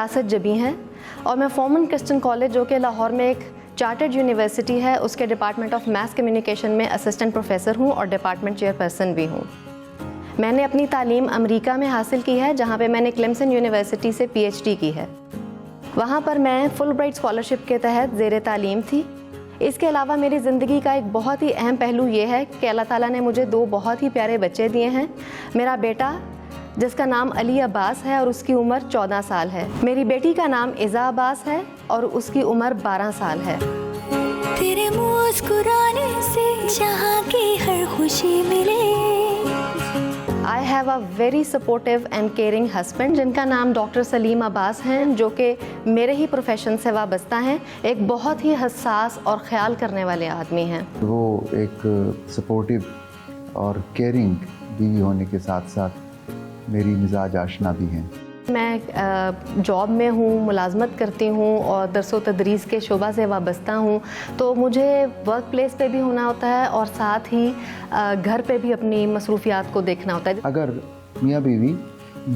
फिरासत जबी हैं और मैं फॉर्मन क्रिश्चियन कॉलेज, जो कि लाहौर में एक चार्टर्ड यूनिवर्सिटी है, उसके डिपार्टमेंट ऑफ मैस कम्युनिकेशन में असिस्टेंट प्रोफेसर हूँ और डिपार्टमेंट चेयरपर्सन भी हूँ। मैंने अपनी तालीम अमेरिका में हासिल की है, जहाँ पे मैंने क्लेमसन यूनिवर्सिटी से PhD की है। वहाँ पर मैं फुल ब्राइट स्कॉलरशिप के तहत ज़ेर तालीम थी। इसके अलावा मेरी ज़िंदगी का एक बहुत ही अहम पहलू ये है कि अल्लाह ताला ने मुझे 2 बहुत ही प्यारे बच्चे दिए हैं। मेरा बेटा जिसका नाम अली अब्बास है और उसकी उम्र 14 साल है। मेरी बेटी का नाम इज़ा अब्बास है और उसकी उम्र 12 साल है। तेरे मुस्कुराने से जहाँ की हर खुशी मिले। I have a very supportive and caring husband जिनका नाम डॉक्टर सलीम अब्बास हैं, जो कि मेरे ही प्रोफेशन से वाबस्ता हैं। एक बहुत ही हसास और ख्याल करने वाले आदमी हैं। वो एक सपोर्टिव और केयरिंग बीवी होने के साथ साथ मेरी मिजाज आशना भी हैं। मैं जॉब में हूँ, मुलाजमत करती हूँ और दरसो तदरीस के शोबा से वाबस्ता हूँ, तो मुझे वर्क प्लेस पे भी होना होता है और साथ ही घर पे भी अपनी मसरूफियात को देखना होता है। अगर मियाँ बीवी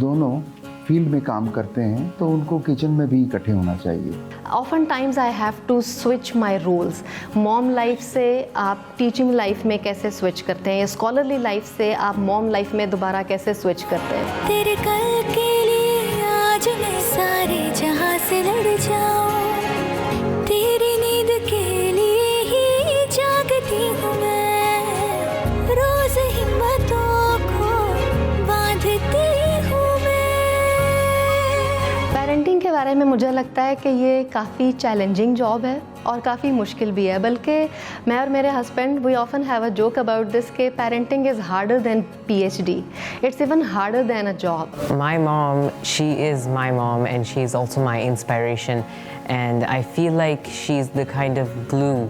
दोनों फील्ड में काम करते हैं तो उनको किचन में भी इकट्ठे होना चाहिए। Often times I have to switch my roles. Mom life से आप टीचिंग लाइफ में कैसे स्विच करते हैं, या स्कॉलरली लाइफ से आप मॉम लाइफ में दोबारा कैसे स्विच करते हैं। तेरे कल के लिए आज मैं सारे जहां से लड़ जाऊं, तेरी नींद के लिए ही जागती हूँ मैं, रोज हिम्मतों को बांधती हूँ मैं। पेरेंटिंग के बारे में मुझे लगता है कि ये काफ़ी चैलेंजिंग जॉब है और काफ़ी मुश्किल भी है। बल्कि मैं और मेरे husband we often have a joke about this कि parenting is harder than PhD. It's even harder than a job. My mom, she is my mom and she's also my inspiration, and I feel like she's the kind of glue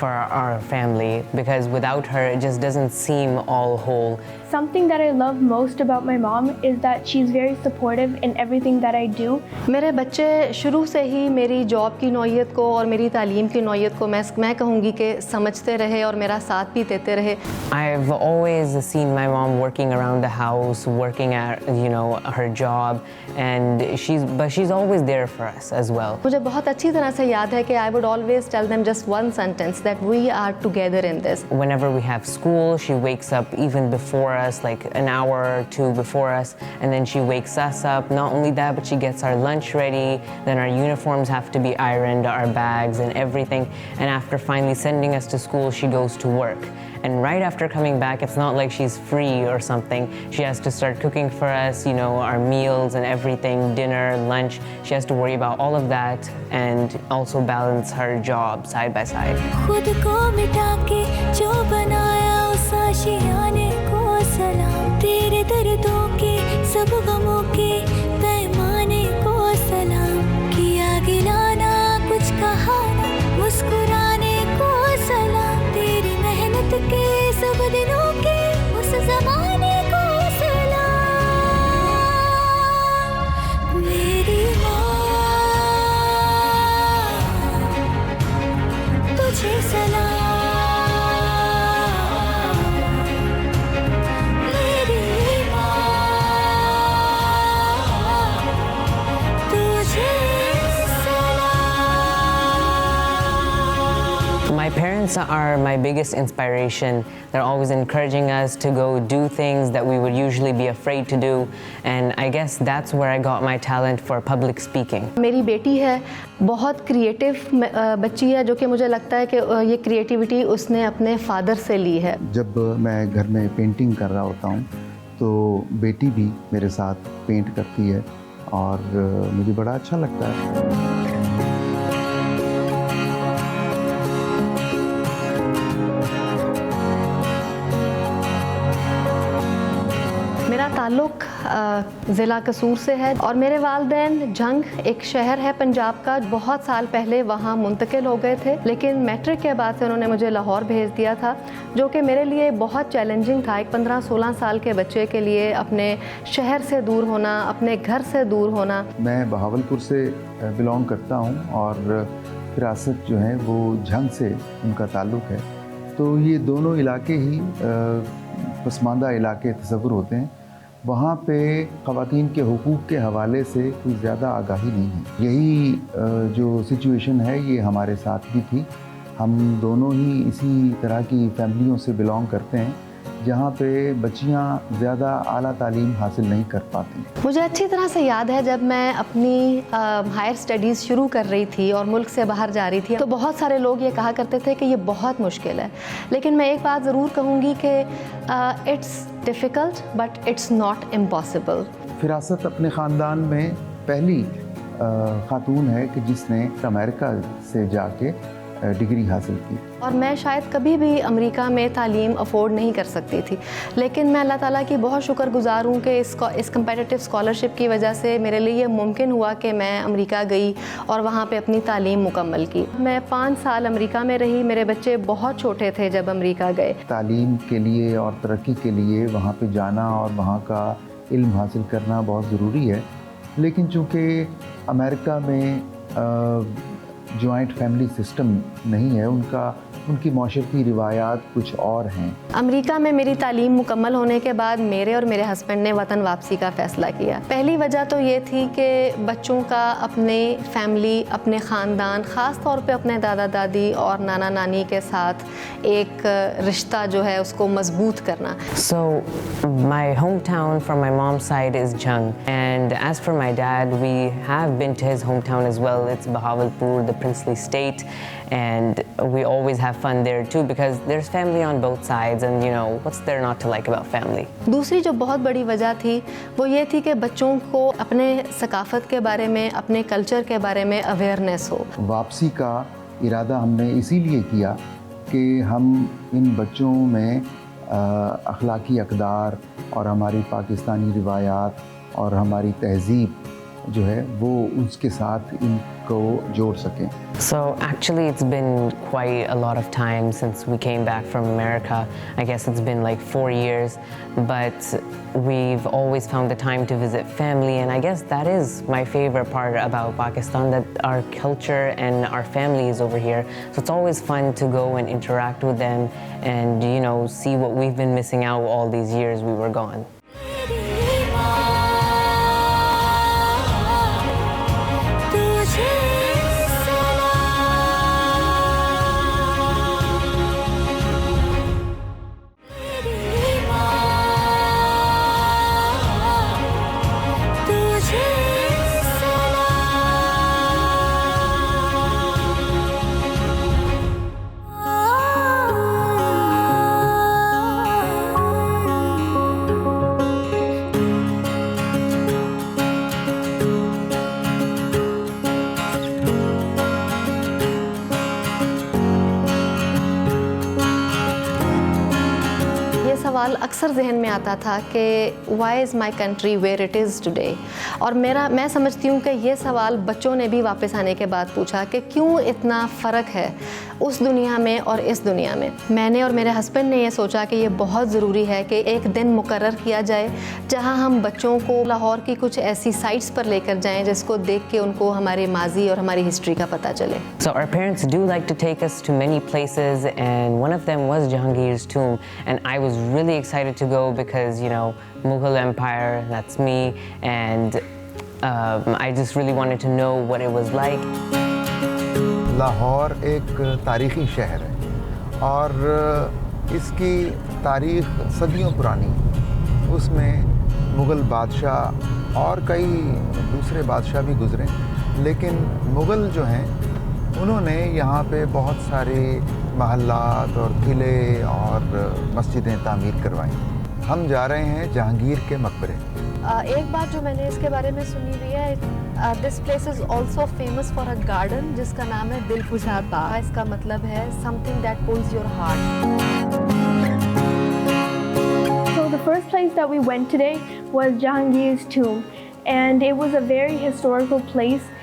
for our family, because without her it just doesn't seem all whole. Something that I love most about my mom is that she's very supportive in everything that I do. मेरे बच्चे शुरू से ही मेरी job की नौइयत को और मेरी तालीम की नौइयत को मैं कहूँगी कि समझते रहे और मेरा साथ भी देते रहे। I've always seen my mom working around the house, working at, you know, her job, and she's always there for us as well. मुझे बहुत अच्छी तरह से याद है कि I would always tell them just one sentence that we are together in this. Whenever we have school, she wakes up even before us, like an hour or 2 before us, and then she wakes us up. Not only that, but she gets our lunch ready, then our uniforms have to be ironed, our bags and everything, and after finally sending us to school, she goes to work. And right after coming back, it's not like she's free or something. She has to start cooking for us, you know, our meals and everything, dinner, lunch. She has to worry about all of that and also balance her job side by side. खुद को मिटा के जो बनाया उस आशियाने को सलाम, तेरे दर्दों के सब गमों के पैमाने को सलाम, किया गिलाना कुछ कहा ना मुस्कुराने को सलाम, तेरी मेहनत के सब दिनों के उस जमाने को सलाम, मेरी माँ तुझे सलाम, मेरी माँ तुझे सलाम। My parents are my biggest inspiration. They're always encouraging us to go do things that we would usually be afraid to do, and I guess that's where I got my talent for public speaking. मेरी बेटी है, बहुत creative बच्ची है, जो कि मुझे लगता है कि ये क्रिएटिविटी उसने अपने फादर से ली है। जब मैं घर में पेंटिंग कर रहा होता हूँ तो बेटी भी मेरे साथ पेंट करती है और मुझे बड़ा अच्छा लगता है। मेरा ताल्लुक़ ज़िला कसूर से है और मेरे वालिदैन जंग, एक शहर है पंजाब का, बहुत साल पहले वहाँ मुंतकिल हो गए थे, लेकिन मैट्रिक के बाद से उन्होंने मुझे लाहौर भेज दिया था, जो कि मेरे लिए बहुत चैलेंजिंग था। एक 15-16 साल के बच्चे के लिए अपने शहर से दूर होना, अपने घर से दूर होना। मैं बहावलपुर से बिलोंग करता हूँ और फिरासत जो है वो जंग से उनका ताल्लुक़ है, तो ये दोनों इलाके ही पसमानदा इलाके तस्वुर होते हैं। वहाँ पे ख़वातीन के हुकूक़ के हवाले से कोई ज़्यादा आगाही नहीं है। यही जो सिचुएशन है ये हमारे साथ भी थी। हम दोनों ही इसी तरह की फैमिलियों से बिलोंग करते हैं जहाँ पे बच्चियाँ ज़्यादा आला तालीम हासिल नहीं कर पाती। मुझे अच्छी तरह से याद है जब मैं अपनी हायर स्टडीज़ शुरू कर रही थी और मुल्क से बाहर जा रही थी तो बहुत सारे लोग ये कहा करते थे कि ये बहुत मुश्किल है, लेकिन मैं एक बात ज़रूर कहूँगी कि it's difficult but it's not impossible. Firasat अपने ख़ानदान में पहली ख़ातून है कि जिसने अमेरिका से जाके डिग्री हासिल की, और मैं शायद कभी भी अमेरिका में तालीम अफोर्ड नहीं कर सकती थी, लेकिन मैं अल्लाह ताला की बहुत शुक्रगुज़ार हूँ कि इस कम्पेटिटिव स्कॉलरशिप की वजह से मेरे लिए ये मुमकिन हुआ कि मैं अमेरिका गई और वहाँ पे अपनी तालीम मुकम्मल की। मैं 5 साल अमेरिका में रही। मेरे बच्चे बहुत छोटे थे जब अमेरिका गए। तालीम के लिए और तरक्की के लिए वहाँ पे जाना और वहाँ का इल्म हासिल करना बहुत ज़रूरी है, लेकिन चूँकि अमेरिका में जॉइंट फैमिली सिस्टम नहीं है, उनकी माशरती रिवायात कुछ और हैं। अमेरिका में मेरी तालीम मुकम्मल होने के बाद मेरे और मेरे हस्बैंड ने वतन वापसी का फ़ैसला किया। पहली वजह तो ये थी कि बच्चों का अपने फैमिली, अपने ख़ानदान, ख़ास तौर पे अपने दादा दादी और नाना नानी के साथ एक रिश्ता जो है उसको मजबूत करना। So my hometown from my mom's side is Jhang, and as for my dad, we have been to his hometown as well. It's Bahawalpur, the princely state, and we always have fun there too because there's family on both sides, and you know what's there not to like about family. दूसरी जो बहुत बड़ी वजह थी वो ये थी कि बच्चों को अपने सकाफ़त के बारे में, अपने कल्चर के बारे में अवेयरनेस हो। वापसी का इरादा हमने इसीलिए किया कि हम इन बच्चों में अखलाकी अक़दार और हमारी पाकिस्तानी रिवायात और हमारी तहज़ीब जो है वो उसके साथ इनको जोड़ सकें। So actually it's been quite a lot of time since we came back from America. I guess it's been like 4 years, but we've always found the time to visit family, and I guess that is my favorite part about Pakistan, that our culture and our family is over here. So it's always fun to go and interact with them and, you know, see what we've been missing out all these years we were gone. सवाल अक्सर जहन में आता था कि why is my country where it is today, और मैं समझती हूँ कि ये सवाल बच्चों ने भी वापस आने के बाद पूछा कि क्यों इतना फ़र्क है उस दुनिया में और इस दुनिया में। मैंने और मेरे हस्बैंड ने ये सोचा कि ये बहुत ज़रूरी है कि एक दिन मुकर्रर किया जाए जहाँ हम बच्चों को लाहौर की कुछ ऐसी साइट्स पर लेकर जाएं जिसको देख के उनको हमारे माजी और हमारी हिस्ट्री का पता चले। So our parents do like to take us to many places, and one of them was Jahangir's tomb, and I was really excited to go because, you know, Mughal Empire, that's me, and I just really wanted to know what it was like. Lahore एक तारीख़ी शहर है और इसकी तारीख़ सदियों पुरानी है। उसमें मुग़ल बादशाह और कई दूसरे बादशाह भी गुज़रे, लेकिन मुग़ल जो हैं उन्होंने यहाँ पे बहुत सारे महल्लात और किले और मस्जिदें तामीर करवाई। हम जा रहे हैं जहांगीर के मकबरे। एक बात जो मैंने इसके बारे में सुनी हुई है, this place is also famous for a garden जिसका नाम है दिलफुशा बाग। इसका मतलब है something that pools your heart. So the first place that we went today was Jahangir's tomb, and it was a very historical place.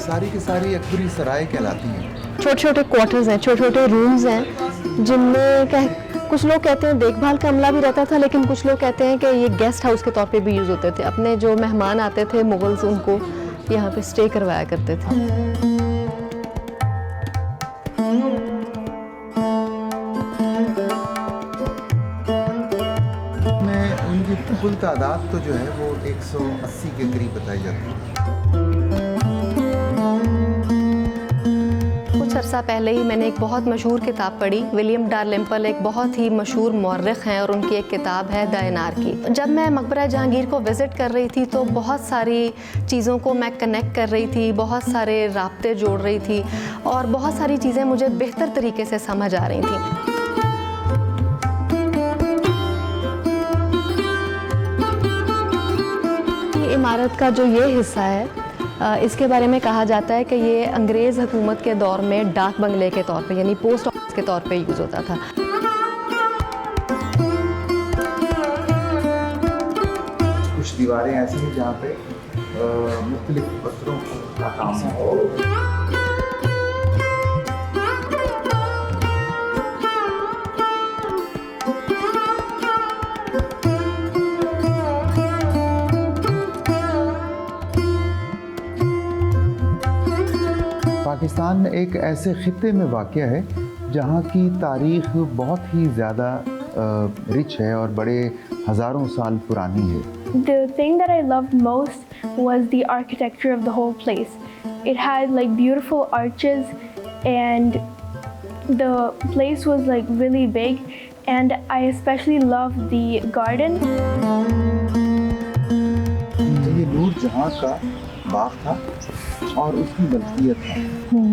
सारी की सारी अकबरी सराय कहलाती हैं। छोटे छोटे क्वार्टर्स हैं, छोटे छोटे रूम्स हैं, जिनमें कुछ लोग कहते हैं देखभाल का अमला भी रहता था, लेकिन कुछ लोग कहते हैं कि ये गेस्ट हाउस के तौर पे भी यूज़ होते थे। अपने जो मेहमान आते थे मुगल्स, उनको यहाँ पे स्टे करवाया करते थे। में उनकी कुल तादाद तो जो है वो 180 के करीब बताई जाती है। कुछ अरसा पहले ही मैंने एक बहुत मशहूर किताब पढ़ी। विलियम डालरिम्पल एक बहुत ही मशहूर मौर्रिख हैं और उनकी एक किताब है द एनार्की। जब मैं मकबरा जहांगीर को विज़िट कर रही थी तो बहुत सारी चीज़ों को मैं कनेक्ट कर रही थी, बहुत सारे राब्ते जोड़ रही थी और बहुत सारी चीज़ें मुझे बेहतर तरीके से समझ आ रही थी। इमारत का जो ये हिस्सा है, इसके बारे में कहा जाता है कि ये अंग्रेज़ हुकूमत के दौर में डाक बंगले के तौर पे, यानी पोस्ट ऑफिस के तौर पे यूज़ होता था। कुछ दीवारें ऐसी हैं जहाँ पे मुख्तलिफ पत्थरों का काम हो। पाकिस्तान एक ऐसे खित्ते में वाक़या है जहाँ की तारीख़ बहुत ही ज़्यादा रिच है और बड़े हज़ारों साल पुरानी है। The thing that I loved most was the architecture of the whole place. It had like beautiful arches and the place was like really big, and I especially loved the garden. ये नूरजहां का बाग था और उसकी मलकियत था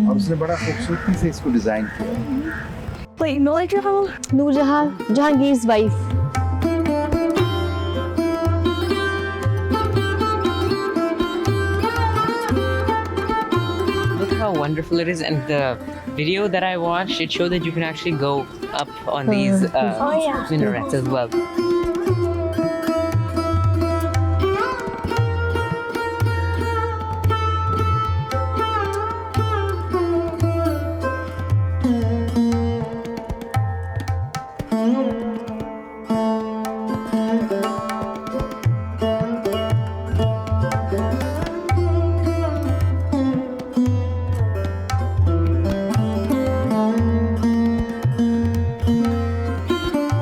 और उसने बड़ा खूबसूरती से इसको डिज़ाइन किया। Wait, Noorjahan, Jahangir's wife. Look how wonderful it is, and the video that I watched, it showed that you can actually go up on these yeah. minarets as well.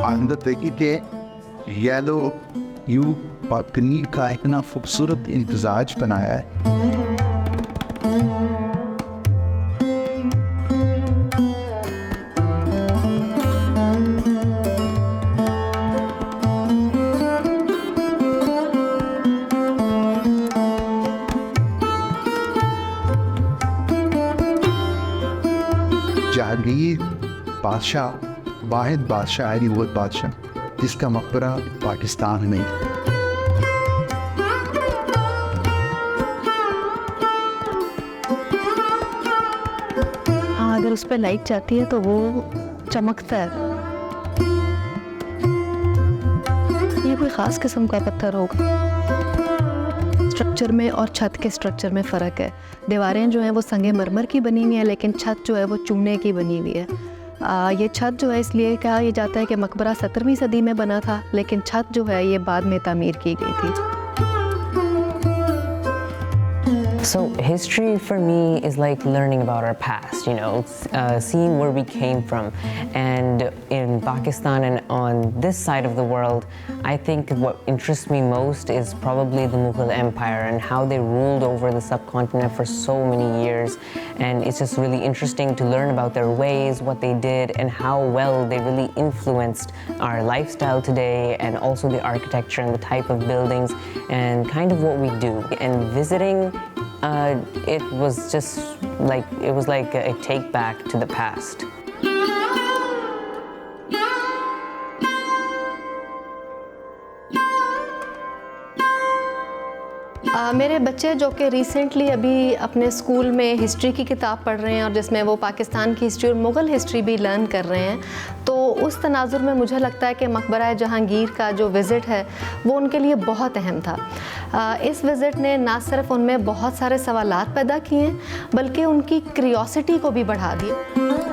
अंदर देखिए कि येलो यू पनीर का इतना खूबसूरत इंतजाज बनाया है। जहांगीर बादशाह वाहिद बादशाह है, वो बादशाह जिसका मकबरा पाकिस्तान में। हाँ, अगर उस पर लाइट जाती है तो वो चमकता है। ये कोई ख़ास किस्म का पत्थर होगा। स्ट्रक्चर में और छत के स्ट्रक्चर में फ़र्क है। दीवारें जो हैं वो संगे मरमर की बनी हुई हैं, लेकिन छत जो है वो चूने की बनी हुई है। ये छत जो है इसलिए कहा यह जाता है कि मकबरा 17वीं सदी में बना था, लेकिन छत जो है ये बाद में तामीर की गई थी। So history for me is like learning about our past, you know, seeing where we came from. And in Pakistan and on this side of the world, I think what interests me most is probably the Mughal Empire and how they ruled over the subcontinent for so many years. And it's just really interesting to learn about their ways, what they did, and how well they really influenced our lifestyle today, and also the architecture and the type of buildings and kind of what we do. And visiting, it was just like, it was like a take back to the past. मेरे बच्चे जो कि recently अभी अपने school में history की किताब पढ़ रहे हैं और जिसमें वो पाकिस्तान की हिस्ट्री और मुग़ल हिस्ट्री भी लर्न कर रहे हैं, तो उस तनाजुर में मुझे लगता है कि मकबरा जहांगीर का जो विज़िट है वो उनके लिए बहुत अहम था। इस विज़िट ने ना सिर्फ उनमें बहुत सारे सवालात पैदा किए बल्कि उनकी क्यूरियोसिटी को भी बढ़ा दिया।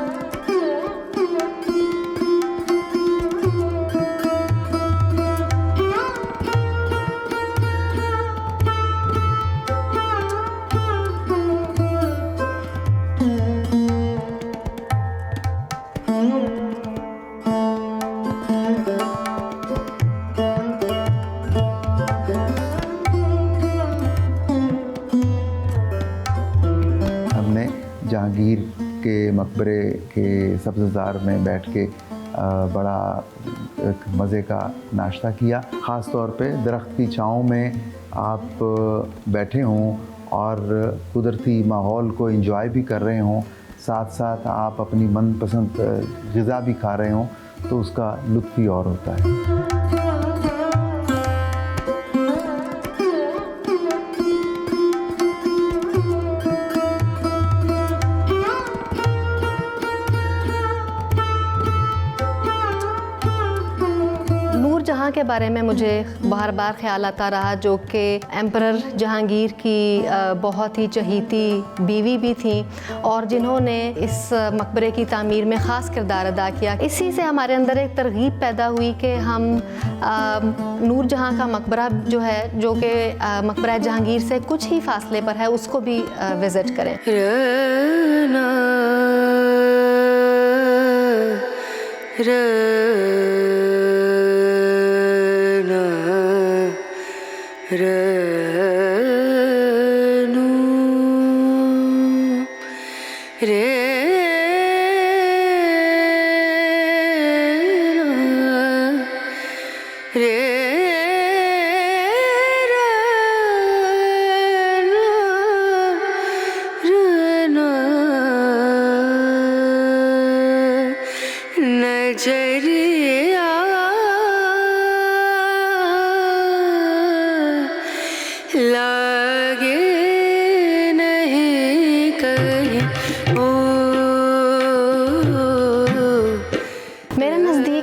जहांगीर के मकबरे के सब्ज़ार में बैठ के बड़ा एक मज़े का नाश्ता किया। ख़ास तौर पे दरख्त की छाँव में आप बैठे हों और कुदरती माहौल को एंजॉय भी कर रहे हों, साथ साथ आप अपनी मनपसंद ग़िज़ा भी खा रहे हों, तो उसका लुत्फ़ ही और होता है। नूरजहाँ के बारे में मुझे बार बार ख्याल आता रहा, जो कि एम्परर जहांगीर की बहुत ही चहीती बीवी भी थी और जिन्होंने इस मकबरे की तामीर में ख़ास किरदार अदा किया। इसी से हमारे अंदर एक तरगीब पैदा हुई कि हम नूरजहाँ का मकबरा जो है, जो कि मकबरा जहांगीर से कुछ ही फासले पर है, उसको भी विज़िट करें।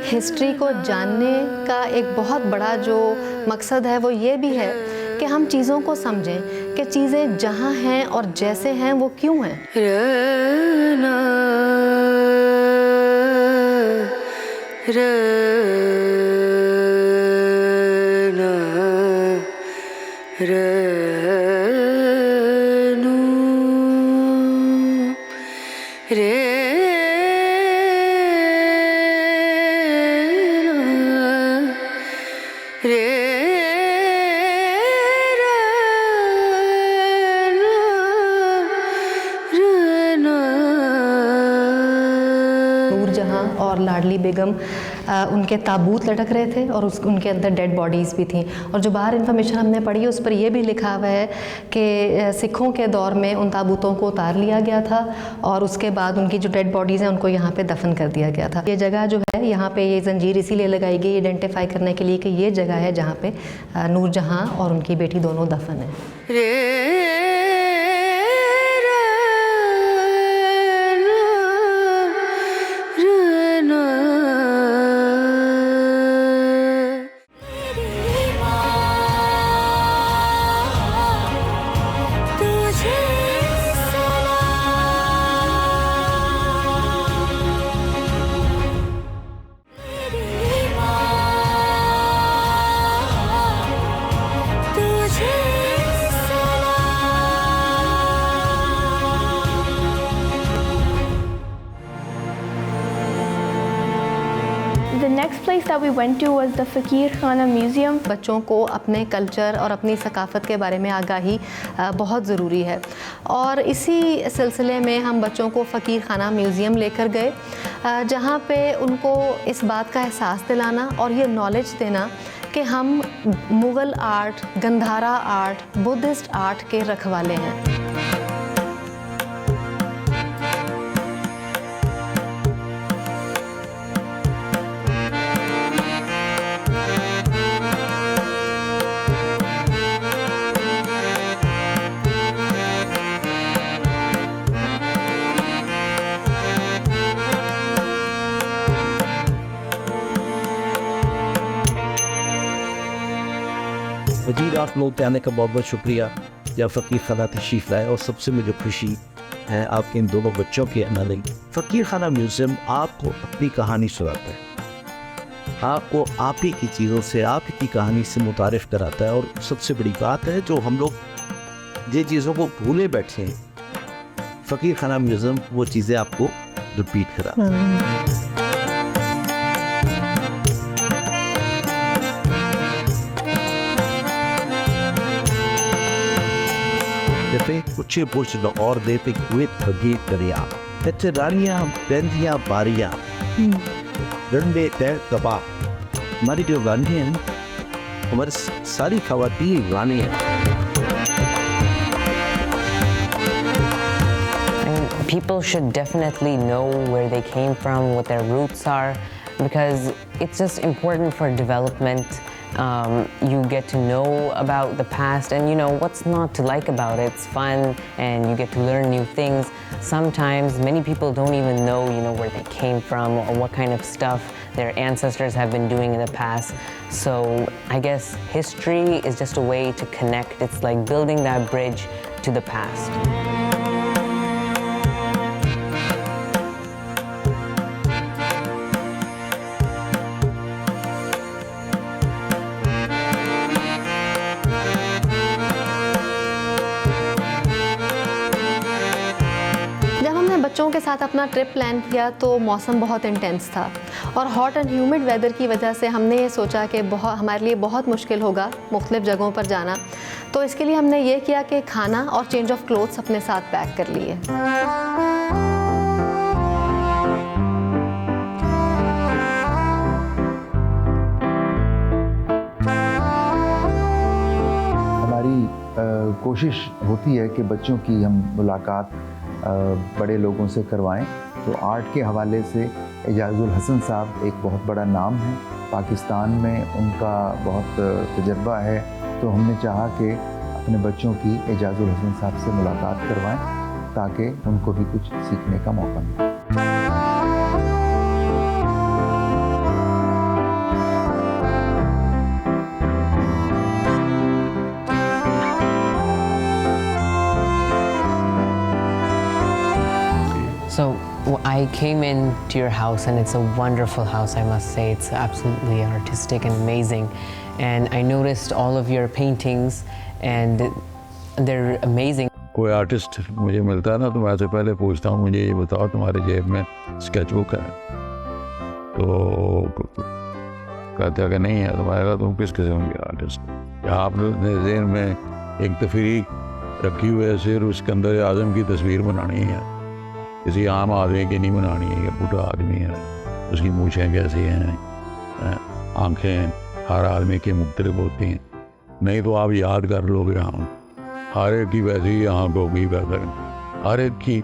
हिस्ट्री को जानने का एक बहुत बड़ा जो मकसद है वो ये भी है कि हम चीज़ों को समझें कि चीज़ें जहाँ हैं और जैसे हैं वो क्यों हैं। नूरजहाँ और लाडली बेगम उनके ताबूत लटक रहे थे और उनके अंदर डेड बॉडीज़ भी थी। और जो बाहर इन्फॉर्मेशन हमने पढ़ी उस पर यह भी लिखा हुआ है कि सिखों के दौर में उन ताबूतों को उतार लिया गया था और उसके बाद उनकी जो डेड बॉडीज़ हैं उनको यहाँ पे दफन कर दिया गया था। ये जगह जो है, यहाँ पे ये जंजीर इसीलिए लगाई गई आइडेंटिफाई करने के लिए कि ये जगह है जहाँ पे नूरजहाँ और उनकी बेटी दोनों दफन हैं। The next place that we went to was the Fakir Khana Museum. बच्चों को अपने कल्चर और अपनी सकाफ़त के बारे में आगाही बहुत ज़रूरी है और इसी सिलसिले में हम बच्चों को फ़कीर खाना म्यूज़ियम लेकर गए, जहाँ पे उनको इस बात का एहसास दिलाना और ये नॉलेज देना कि हम Mughal art, Gandhara art, Buddhist art के रखवाले हैं। वजीर आप लोग के आने का बहुत बहुत शुक्रिया। या फ़कीर खाना तशरीफ़ लाए और सबसे मुझे खुशी है आपके इन दोनों बच्चों के आने लगी। फ़कीर खाना म्यूज़ियम आपको अपनी कहानी सुनाता है, आपको आप ही की चीज़ों से, आप ही की कहानी से मुतारिफ़ कराता है। और सबसे बड़ी बात है जो हम लोग जिन चीज़ों को भूले बैठे हैं, फ़कीर खाना म्यूज़ियम वो चीज़ें आपको रिपीट कराता है। कुछ पुरुष और देते हुए थगे दरिया रानियाँ बैंदियाँ बारियाँ डंडे तैर कबाब। हमारी जो रानी है, हमारी सारी खवातीन रानी है। People should definitely know where they came from, what their roots are, because it's just important for development. You get to know about the past, and you know what's not to like about it. It's fun and you get to learn new things. Sometimes many people don't even know, where they came from or what kind of stuff their ancestors have been doing in the past. So I guess history is just a way to connect. It's like building that bridge to the past. बच्चों के साथ अपना trip plan किया तो मौसम बहुत intense था और हॉट एंड ह्यूमिड वेदर की वजह से हमने ये सोचा कि हमारे लिए बहुत मुश्किल होगा मुख्तलिफ़ जगहों पर जाना। तो इसके लिए हमने ये किया कि खाना और चेंज ऑफ क्लोथ्स अपने साथ पैक कर लिए। हमारी कोशिश होती है कि बच्चों की हम मुलाकात बड़े लोगों से करवाएं। तो आर्ट के हवाले से एजाजुल हसन साहब एक बहुत बड़ा नाम है, पाकिस्तान में उनका बहुत तजर्बा है। तो हमने चाहा कि अपने बच्चों की एजाजुल हसन साहब से मुलाकात करवाएं ताकि उनको भी कुछ सीखने का मौका मिले। So I came into your house and it's a wonderful house, I must say. It's absolutely artistic and amazing. And I noticed all of your paintings and they're amazing. कोई आर्टिस्ट मुझे मिलता है ना तो मैं से पहले पूछता हूँ मुझे ये बताओ तुम्हारे जेब में स्केचबुक है? तो कहते हैं कि नहीं है। तो मैं कहा तुम किस किस्म के आर्टिस्ट? या आपने ज़हन में एक तफरीक रखी हुई है सिर्फ उसके अंदर आज़म की तस्वीर बनानी है, किसी आम आदमी की नहीं बनानी है। ये बूढ़ा आदमी है, उसकी मूछें कैसी हैं, आँखें हर आदमी की मुख्तलिफ होती हैं। नहीं तो आप याद कर लोगे, हम हर एक की वैसी ही आँख होगी, वैसे हर एक की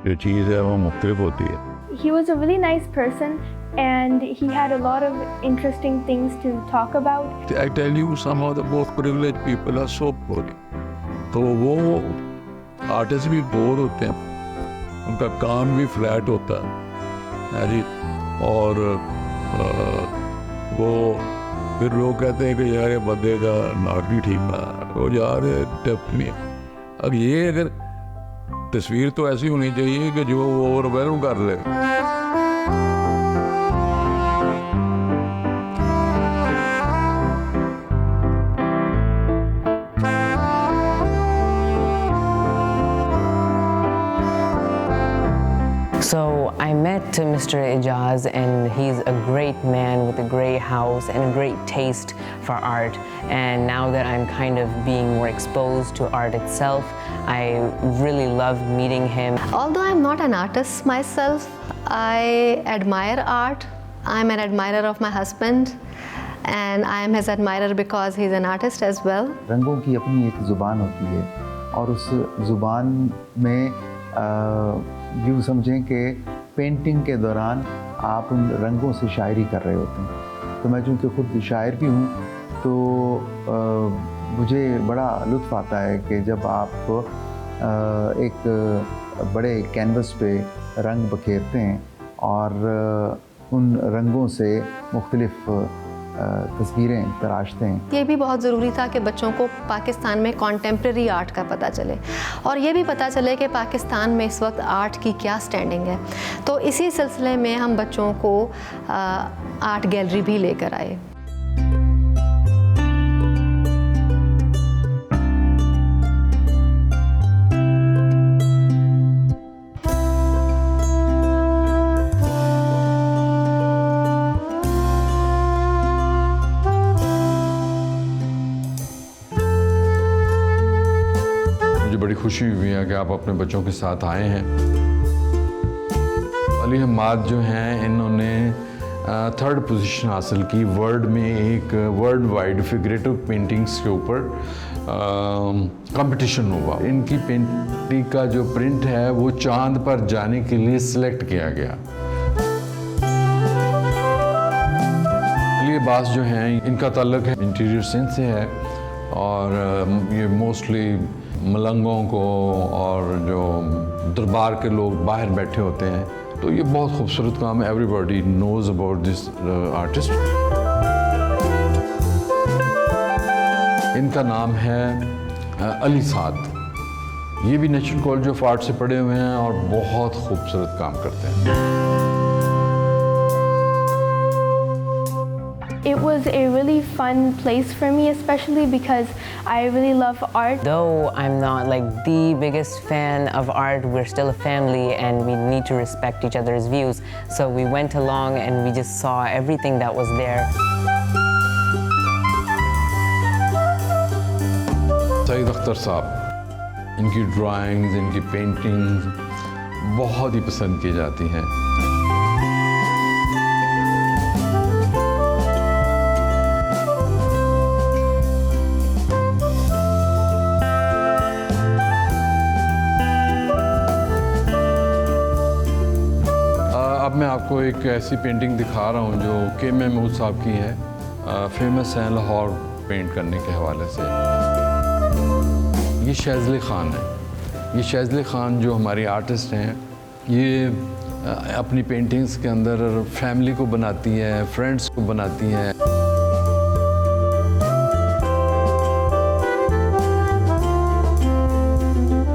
जो चीज़ है वो मुख्तलिफ होती है। He was a really nice person and he had a lot of interesting things to talk about. I tell you, some of the most privileged people are so poor. तो वो आर्टिस्ट भी बोर होते हैं, उनका काम भी flat होता है जी। और वो फिर लोग कहते हैं कि यार ये बंदे का नाक भी ठीक ना, वो यार टिप नहीं। अब ये अगर तस्वीर तो ऐसी होनी चाहिए कि जो वो ओवरवेलम कर ले। So I met Mr. Ijaz and he's a great man with a great house and a great taste for art. And now that I'm kind of being more exposed to art itself, I really loved meeting him. Although I'm not an artist myself, I admire art. I'm an admirer of my husband and I am his admirer because he's an artist as well. रंगों की अपनी एक ज़ुबान होती है और उस ज़ुबान में यूँ समझें कि पेंटिंग के दौरान आप उन रंगों से शायरी कर रहे होते हैं। तो मैं चूँकि खुद शायर भी हूँ तो मुझे बड़ा लुत्फ़ आता है कि जब आप एक बड़े कैनवस पे रंग बखेरते हैं और उन रंगों से मुख्तलिफ़ तस्वीरें तराशते हैं। ये भी बहुत ज़रूरी था कि बच्चों को पाकिस्तान में कॉन्टेम्प्रेरी आर्ट का पता चले और ये भी पता चले कि पाकिस्तान में इस वक्त आर्ट की क्या स्टैंडिंग है। तो इसी सिलसिले में हम बच्चों को आर्ट गैलरी भी लेकर आए। बड़ी खुशी हुई है कि आप अपने बच्चों के साथ आए हैं। अली हम्माद जो हैं इन्होंने 3rd पोजीशन हासिल की वर्ल्ड में एक वर्ल्ड वाइड फिगरेटिव पेंटिंग्स के ऊपर कंपटीशन हुआ। इनकी पेंटिंग का जो प्रिंट है वो चांद पर जाने के लिए सिलेक्ट किया गया। अली अब्बास जो हैं इनका ताल्लुक है इंटीरियर सिंध से है और ये मोस्टली मलंगों को और जो दरबार के लोग बाहर बैठे होते हैं, तो ये बहुत खूबसूरत काम है। Everybody knows about this artist. इनका नाम है अली साद। ये भी नेशनल कॉलेज ऑफ आर्ट से पढ़े हुए हैं और बहुत खूबसूरत काम करते हैं। It was a really fun place for me, especially because I really love art. Though I'm not like the biggest fan of art, we're still a family and we need to respect each other's views. So we went along and we just saw everything that was there. Saeed Akhtar साहब, इनकी drawings, इनकी paintings बहुत ही पसंद की जाती हैं। अब मैं आपको एक ऐसी पेंटिंग दिखा रहा हूँ जो के महमूद साहब की है। फेमस हैं लाहौर पेंट करने के हवाले से। ये शहज़ले ख़ान है। ये शहज़ले ख़ान जो हमारी आर्टिस्ट हैं, ये अपनी पेंटिंग्स के अंदर फैमिली को बनाती है, फ्रेंड्स को बनाती हैं।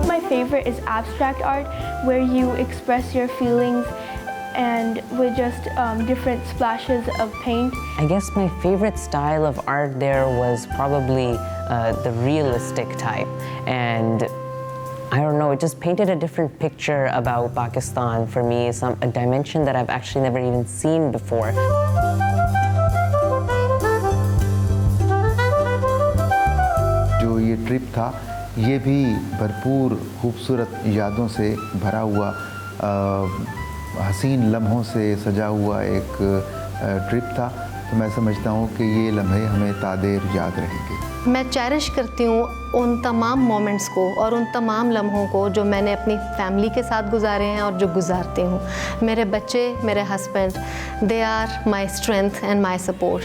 My favorite is abstract art, where you express your feelings and with just different splashes of paint. I guess my favorite style of art there was probably the realistic type, and I don't know, it just painted a different picture about Pakistan for me, a dimension that I've actually never even seen before. जो ये trip था ये भी भरपूर खूबसूरत यादों से भरा हुआ हसीन लम्हों से सजा हुआ एक ट्रिप था। तो मैं समझता हूँ कि ये लम्हे हमें तादेर याद रहेंगे। मैं चेरिश करती हूँ उन तमाम मोमेंट्स को और उन तमाम लम्हों को जो मैंने अपनी फैमिली के साथ गुजारे हैं और जो गुजारती हूँ। मेरे बच्चे, मेरे husband, they are my strength and my support.